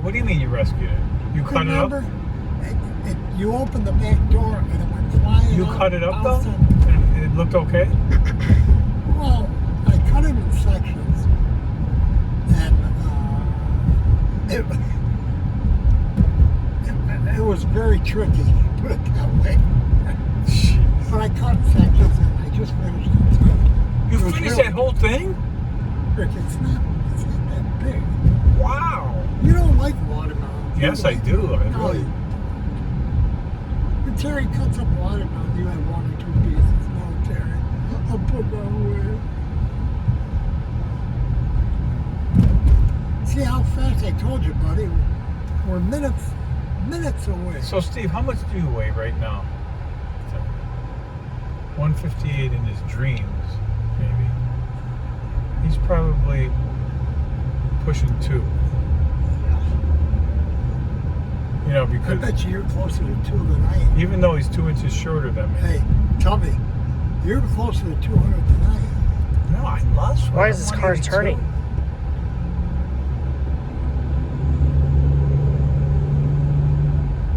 What do you mean you rescued it? You cut it up? You opened the back door and it went flying. You cut it up though? And And it looked okay? well, I cut it in sections, and it was very tricky, put it that way. Jeez. But I cut sections and I just finished it. So You it was finished really- that whole thing? Rick, it's not that big. Wow. You don't like watermelon. Yes, I do. I No, really. when Terry cuts up watermelon, you have 1 or 2 pieces. No, Terry, I'll put that away. See how fast I told you, buddy? We're minutes away. So, Steve, how much do you weigh right now? 158 in his dreams, maybe. He's probably pushing 2. You know, I because bet you're closer to 2 than I am. even though he's 2 inches shorter than me. Hey, tell me, you're closer to 200 than I am. No, I lost. Why is this car 182. turning?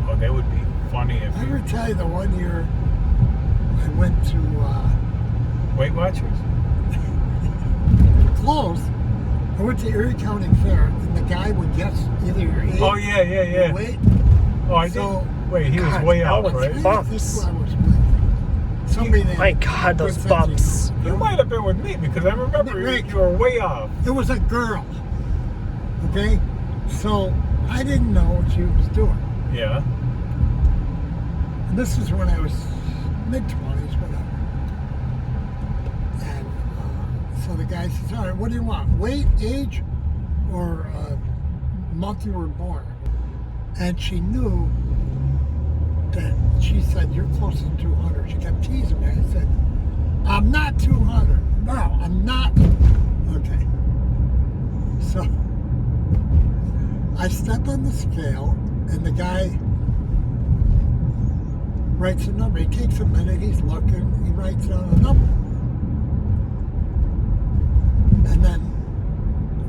Oh, that would be funny if I you... ever tell you the one year I went to Weight Watchers? close. I went to Erie County Fair, and the guy would guess either your age Oh, yeah, yeah, or yeah. your weight. Oh, I So- did. Wait, he was God, way that out, was right? fun. I think who I was with. Somebody that My God, those good sense of bumps. humor. You might have been with me because I remember Rick. you were way off. It was a girl. Okay? So I didn't know what she was doing. Yeah. And this is when I was mid-20s, whatever. And so the guy says, all right, what do you want? Weight, age, or month you were born? And she knew that she said, you're close to 200. She kept teasing me. I said, I'm not 200. No, I'm not. Okay. So I step on the scale, and the guy writes a number. He takes a minute, he's looking, he writes down a number. And then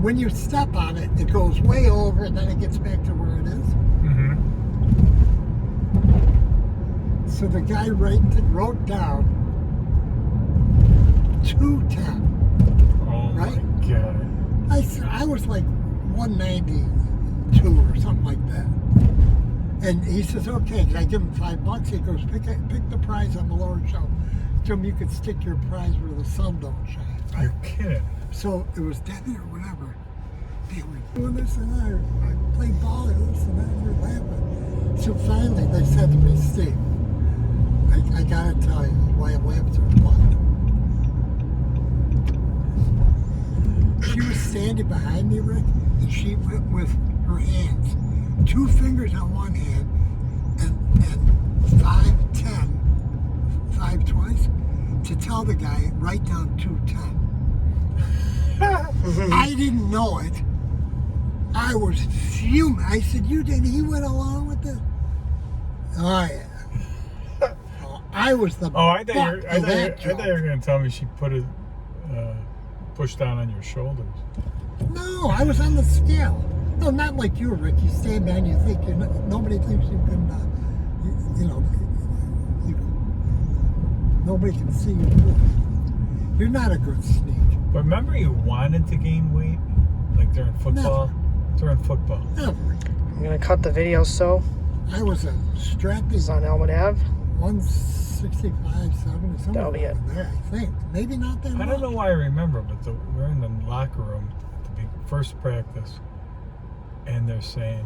when you step on it, it goes way over, and then it gets back to where it is. Mm-hmm. So the guy wrote down 210. Oh, Right? my God. I was like 192 or something like that. And he says, okay, can I give him $5? He goes, pick the prize on the lower shelf. Tell him you could stick your prize where the sun don't shine. Right? You're kidding. So it was Debbie or whatever. They were doing this and that. I played ball or this and that. We were laughing. So finally they said to me, Steve, I gotta tell you why I'm laughing so much. She was standing behind me, Rick, and she went with her hands. 2 fingers on one hand and 5 20s to tell the guy, write down 210. I didn't know it. I was fuming. I said, you did. He went along with it. Oh, yeah. I was the Oh, I thought butt you of that were joke. going to tell me she put it, pushed down on your shoulders. No, I was on the scale. No, not like you, Rick. You stand there and you think nobody thinks you can, nobody can see you. You're not a good sneak. But remember you wanted to gain weight? Like during football? During football. Never. I'm gonna cut the video so I was a strappy it's on Elmwood Ave. 165, 70, somewhere That'll be it. around there, I think. Maybe not that I much. don't know why I remember, but we're in the locker room at the first practice, and they're saying,